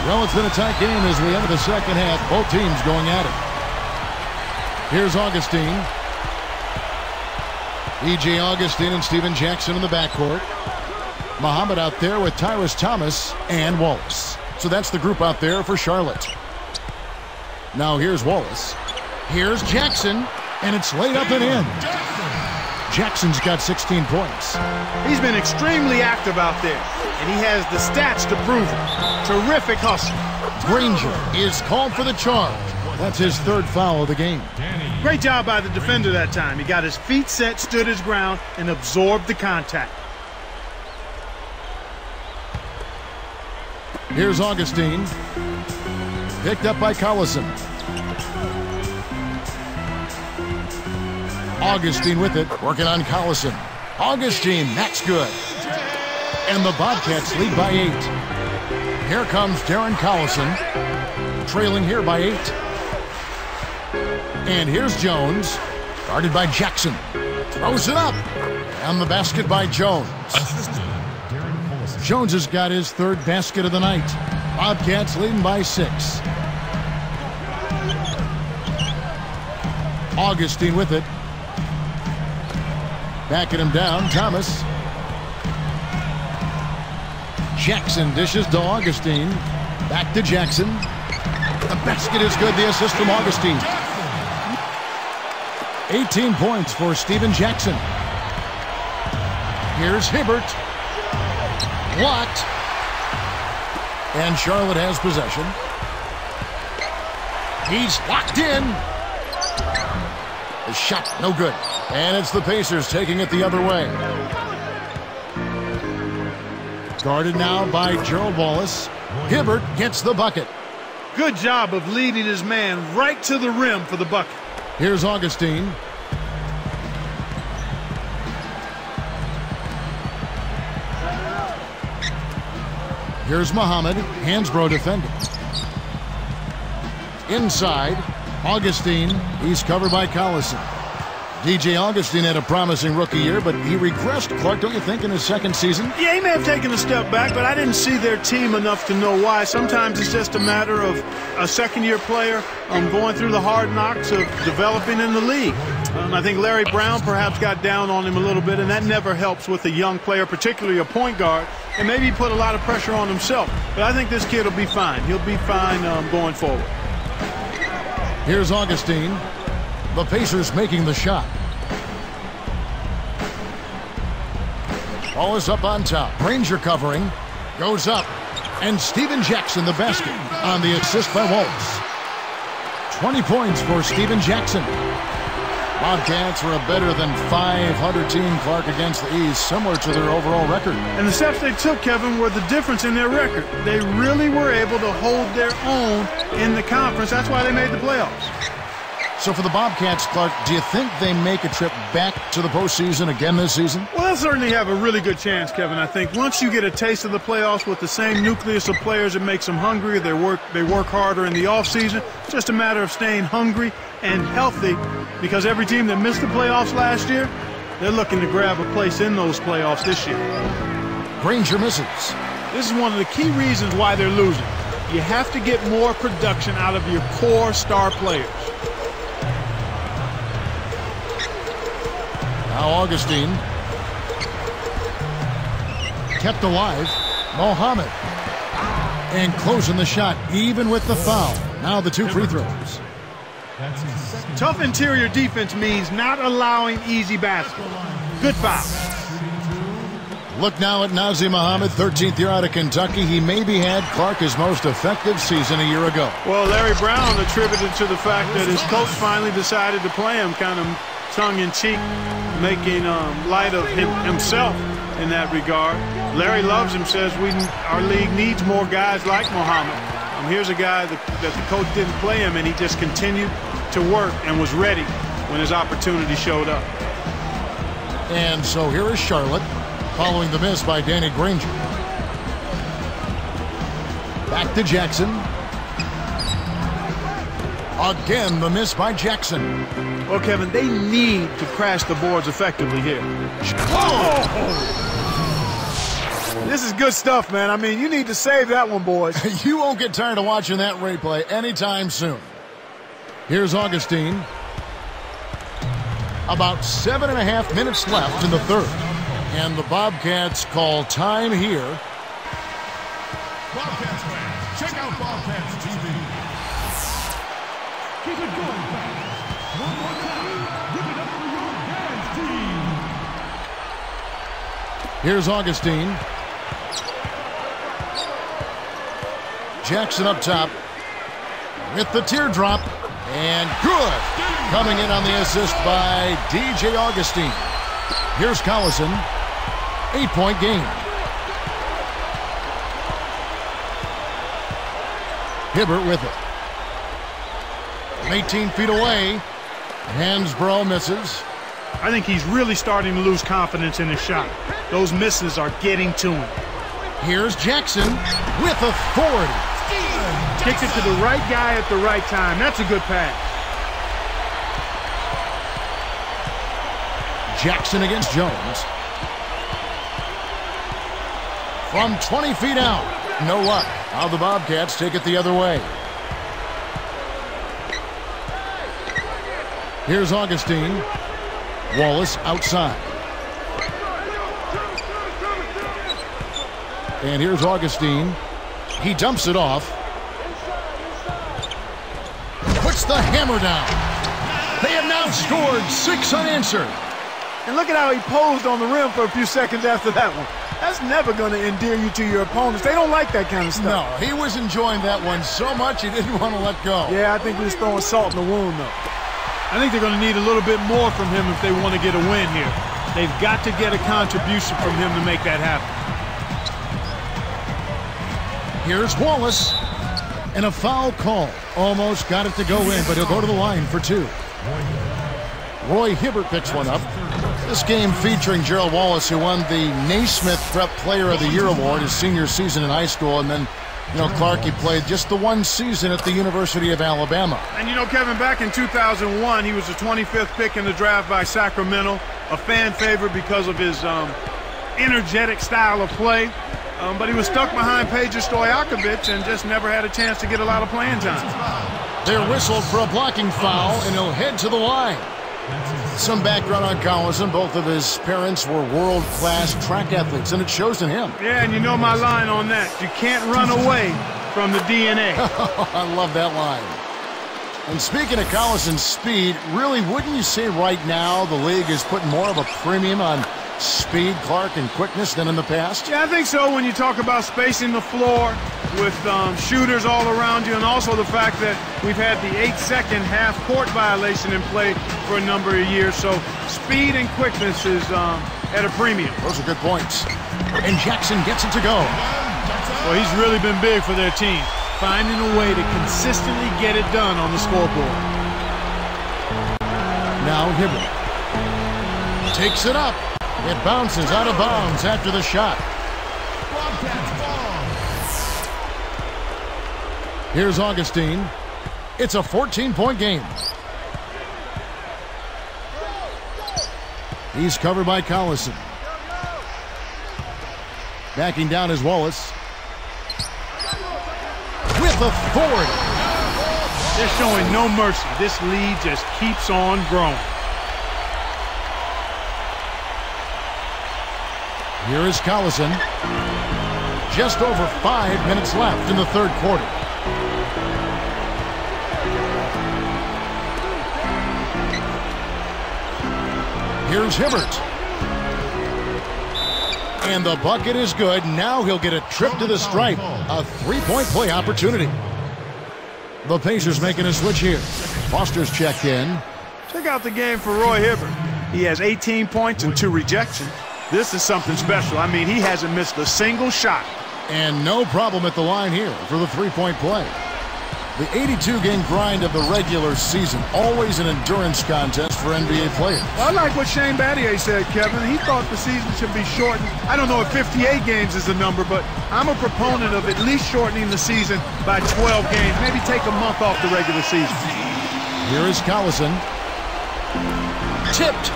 Well, it's been a tight game as we enter the second half. Both teams going at it. Here's Augustine. E.J. Augustine and Steven Jackson in the backcourt. Muhammad out there with Tyrus Thomas and Wallace. So that's the group out there for Charlotte. Now here's Wallace. Here's Jackson, and it's laid up and in. Jackson's got 16 points. He's been extremely active out there, and he has the stats to prove it. Terrific hustle. Granger is called for the charge. That's his third foul of the game. Great job by the defender that time. He got his feet set, stood his ground, and absorbed the contact. Here's Augustine. Picked up by Collison. Augustine with it, working on Collison. Augustine, that's good. And the Bobcats lead by 8. Here comes Darren Collison, trailing here by 8. And here's Jones, guarded by Jackson. Throws it up, and the basket by Jones. Jones has got his third basket of the night. Bobcats leading by 6. Augustine with it. Backing him down, Thomas. Jackson dishes to Augustine. Back to Jackson. The basket is good. The assist from Augustine. 18 points for Steven Jackson. Here's Hibbert. Blocked. And Charlotte has possession. He's locked in. The shot, no good. And it's the Pacers taking it the other way. Guarded now by Gerald Wallace. Hibbert gets the bucket. Good job of leading his man right to the rim for the bucket. Here's Augustine. Here's Muhammad. Hansbrough defending. Inside, Augustine. He's covered by Collison. DJ Augustine had a promising rookie year, but he regressed, Clark, don't you think, in his second season? Yeah, he may have taken a step back, but I didn't see their team enough to know why. Sometimes it's just a matter of a second-year player going through the hard knocks of developing in the league. I think Larry Brown perhaps got down on him a little bit, and that never helps with a young player, particularly a point guard, and maybe he put a lot of pressure on himself. But I think this kid will be fine. He'll be fine going forward. Here's Augustine. The Pacers making the shot. Ball is up on top. Granger covering. Goes up. And Steven Jackson the basket on the assist by Wallace. 20 points for Steven Jackson. Bobcats were a better than 500 team, Clark, against the East, similar to their overall record. And the steps they took, Kevin, were the difference in their record. They really were able to hold their own in the conference. That's why they made the playoffs. So for the Bobcats, Clark, do you think they make a trip back to the postseason again this season? Well, they'll certainly have a really good chance, Kevin. I think once you get a taste of the playoffs with the same nucleus of players, it makes them hungry. They work harder in the offseason. It's just a matter of staying hungry and healthy, because every team that missed the playoffs last year, they're looking to grab a place in those playoffs this year. Granger misses. This is one of the key reasons why they're losing. You have to get more production out of your core star players. Now Augustine. Kept alive. Mohammed. And closing the shot, even with the foul. Now the 2 free throws. Tough interior defense means not allowing easy baskets. Good foul. Look now at Nazir Muhammad, 13th year out of Kentucky. He maybe had, Clark, his most effective season a year ago. Well, Larry Brown attributed to the fact that his coach finally decided to play him kind of tongue-in-cheek, making light of himself in that regard. Larry loves him, says our league needs more guys like Muhammad. Here's a guy that the coach didn't play him, and he just continued to work and was ready when his opportunity showed up. And so here is Charlotte, following the miss by Danny Granger. Back to Jackson. Again, the miss by Jackson. Well, Kevin, they need to crash the boards effectively here. Oh! This is good stuff, man. I mean, you need to save that one, boys. You won't get tired of watching that replay anytime soon. Here's Augustine. About 7.5 minutes left in the third. And the Bobcats call time here. Bobcats fans, check out Bobcats TV. Keep it going, fans. One more time. Give it up for your Bobcats team. Here's Augustine. Jackson up top with the teardrop. And good. Coming in on the assist by DJ Augustine. Here's Collison. 8-point game. Hibbert with it. From 18 feet away. Hansbrough misses. I think he's really starting to lose confidence in his shot. Those misses are getting to him. Here's Jackson with authority. Kicks it to the right guy at the right time. That's a good pass. Jackson against Jones. From 20 feet out. No luck. Now the Bobcats take it the other way. Here's Augustine. Wallace outside. And here's Augustine. He dumps it off. Puts the hammer down. They have now scored 6 unanswered. And look at how he posed on the rim for a few seconds after that one. That's never going to endear you to your opponents. They don't like that kind of stuff. No, he was enjoying that one so much he didn't want to let go. Yeah, I think he was throwing salt in the wound, though. I think they're going to need a little bit more from him if they want to get a win here. They've got to get a contribution from him to make that happen. Here's Wallace. And a foul call. Almost got it to go in, but he'll go to the line for 2. Roy Hibbert picks one up. This game featuring Gerald Wallace, who won the Naismith Prep Player of the Year award his senior season in high school. And then, Clark, he played just the one season at the University of Alabama. And, Kevin, back in 2001, he was the 25th pick in the draft by Sacramento. A fan favorite because of his energetic style of play. But he was stuck behind Peja Stojakovic and just never had a chance to get a lot of playing time. They're whistled for a blocking foul, and he'll head to the line. Some background on Collison. Both of his parents were world-class track athletes, and it shows in him. Yeah, and you know my line on that. You can't run away from the DNA. I love that line. And speaking of Collison's speed, really, wouldn't you say right now the league is putting more of a premium on speed, Clark, and quickness than in the past? Yeah, I think so when you talk about spacing the floor with shooters all around you, and also the fact that we've had the 8-second half-court violation in play for a number of years. So speed and quickness is at a premium. Those are good points. And Jackson gets it to go. Well, he's really been big for their team, finding a way to consistently get it done on the scoreboard. Now Hibbert takes it up. It bounces out of bounds after the shot. Here's Augustine. It's a 14-point game. He's covered by Collison. Backing down is Wallace. With authority. They're showing no mercy. This lead just keeps on growing. Here is Collison. Just over 5 minutes left in the third quarter. Here's Hibbert. And the bucket is good. Now he'll get a trip to the stripe. A three-point play opportunity. The Pacers making a switch here. Foster's checked in. Check out the game for Roy Hibbert. He has 18 points and 2 rejections. This is something special. I mean, he hasn't missed a single shot. And no problem at the line here for the three-point play. The 82-game grind of the regular season, always an endurance contest for NBA players. I like what Shane Battier said, Kevin. He thought the season should be shortened. I don't know if 58 games is the number, but I'm a proponent of at least shortening the season by 12 games. Maybe take a month off the regular season. Here is Collison. Tipped.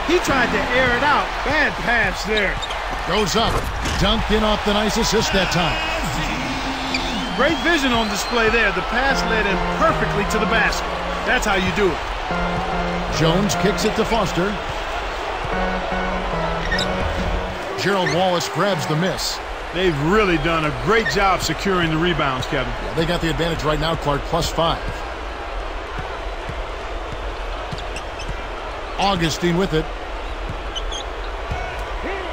He tried to air it out. Bad pass there. Goes up. Dunked in off the nice assist that time. Great vision on display there. The pass led him perfectly to the basket. That's how you do it. Jones kicks it to Foster. Gerald Wallace grabs the miss. They've really done a great job securing the rebounds, Kevin. Yeah, they got the advantage right now, Clark, +5. Augustine with it.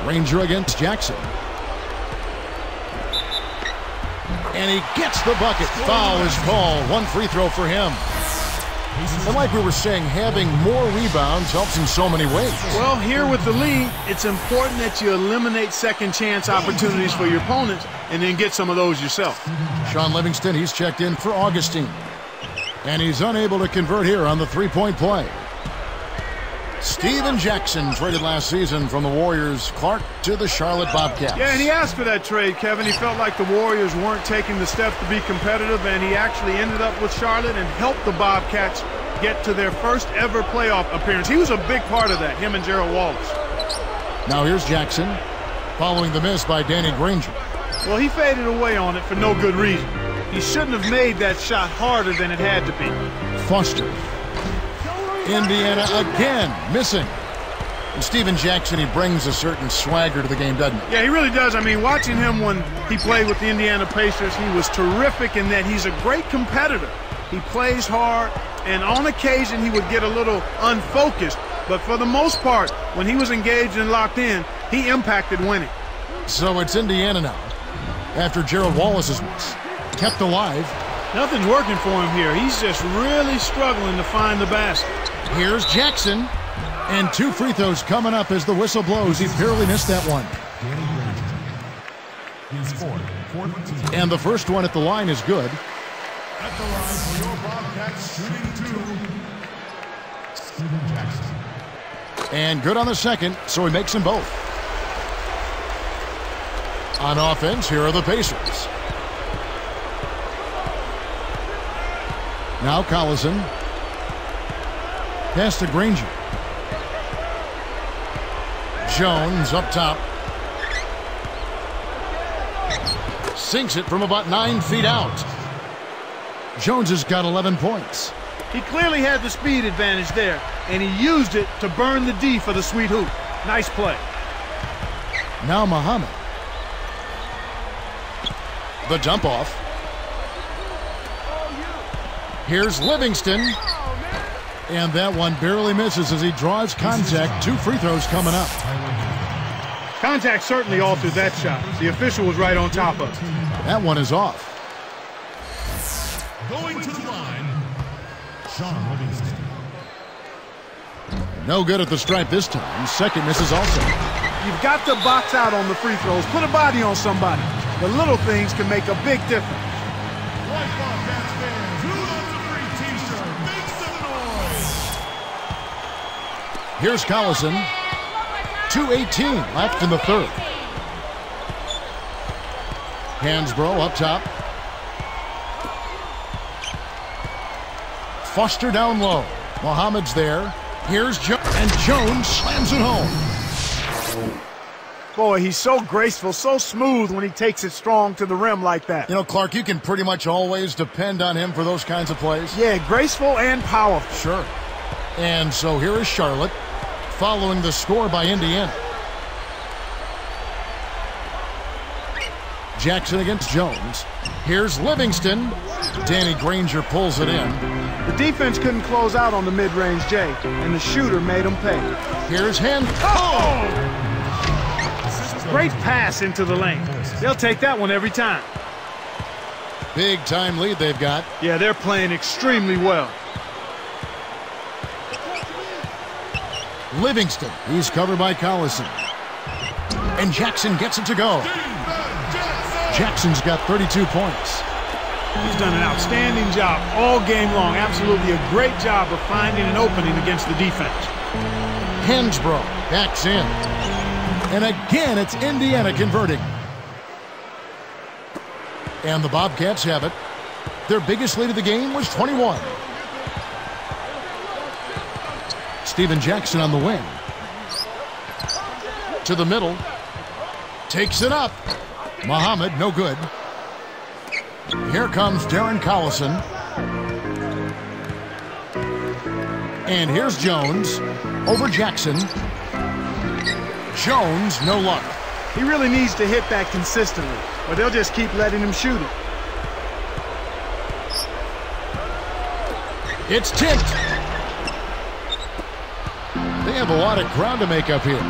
Ranger against Jackson. And he gets the bucket. Foul is called. One free throw for him. And like we were saying, having more rebounds helps in so many ways. Well, here with the lead, it's important that you eliminate second chance opportunities for your opponents and then get some of those yourself. Sean Livingston, he's checked in for Augustine. And he's unable to convert here on the three-point play. Steven Jackson traded last season from the Warriors, Clark, to the Charlotte Bobcats. Yeah, and he asked for that trade, Kevin. He felt like the Warriors weren't taking the steps to be competitive, and he actually ended up with Charlotte and helped the Bobcats get to their first ever playoff appearance. He was a big part of that, him and Gerald Wallace. Now here's Jackson, following the miss by Danny Granger. Well, he faded away on it for no good reason. He shouldn't have made that shot harder than it had to be. Foster. Indiana again missing. And Steven Jackson, he brings a certain swagger to the game, doesn't he? Yeah, he really does. I mean, watching him when he played with the Indiana Pacers, he was terrific in that he's a great competitor. He plays hard, and on occasion he would get a little unfocused. But for the most part, when he was engaged and locked in, he impacted winning. So it's Indiana now, after Gerald Wallace's miss. Kept alive. Nothing's working for him here. He's just really struggling to find the basket. Here's Jackson. And two free throws coming up as the whistle blows. He barely missed that one. And the first one at the line is good. At the line for your Bobcats, shooting two, Steven Jackson. And good on the second, so he makes them both. On offense, here are the Pacers. Now Collison. Pass to Granger. Jones up top. Sinks it from about 9 feet out. Jones has got 11 points. He clearly had the speed advantage there, and he used it to burn the D for the sweet hoop. Nice play. Now Muhammad. The dump off. Here's Livingston. And that one barely misses as he draws contact. Two free throws coming up. Contact certainly altered that shot. The official was right on top of it. That one is off. Going to the line, Sean Livingston. No good at the stripe this time. Second misses also. You've got to box out on the free throws. Put a body on somebody. The little things can make a big difference. White Bobcats fans, who loves a free t-shirt? Make some noise! Here's Collison. 2:18 left in the third. Hansbrough up top. Foster down low. Muhammad's there. Here's Jones. And Jones slams it home. Boy, he's so graceful, so smooth when he takes it strong to the rim like that. You know, Clark, you can pretty much always depend on him for those kinds of plays. Yeah, graceful and powerful. Sure. And so here is Charlotte, following the score by Indiana. Jackson against Jones. Here's Livingston. Danny Granger pulls it in. The defense couldn't close out on the mid-range J, and the shooter made him pay. Here's Hand. Oh! Great pass into the lane. They'll take that one every time. Big time lead they've got. Yeah, they're playing extremely well. Livingston. He's covered by Collison. And Jackson gets it to go. Jackson's got 32 points. He's done an outstanding job all game long. Absolutely a great job of finding an opening against the defense. Hansbrough backs in. And again, it's Indiana converting. And the Bobcats have it. Their biggest lead of the game was 21. Steven Jackson on the wing. To the middle. Takes it up. Muhammad, no good. Here comes Darren Collison. And here's Jones over Jackson. Jones, no luck. He really needs to hit that consistently, or they'll just keep letting him shoot it. It's tipped. They have a lot of ground to make up here.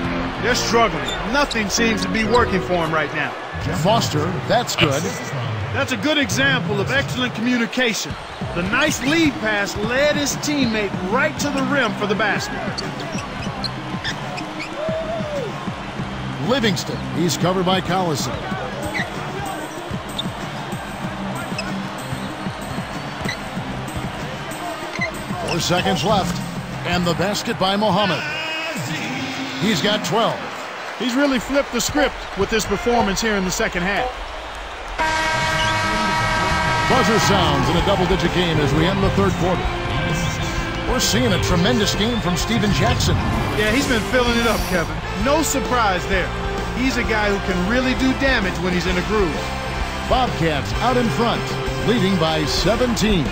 They're struggling. Nothing seems to be working for him right now. Foster, that's good. That's a good example of excellent communication. The nice lead pass led his teammate right to the rim for the basket. Livingston, he's covered by Collison. 4 seconds left. And the basket by Muhammad. He's got 12. He's really flipped the script with this performance here in the second half. Buzzer sounds in a double-digit game as we end the third quarter. We're seeing a tremendous game from Steven Jackson. Yeah, he's been filling it up, Kevin. No surprise there. He's a guy who can really do damage when he's in a groove. Bobcats out in front, leading by 17.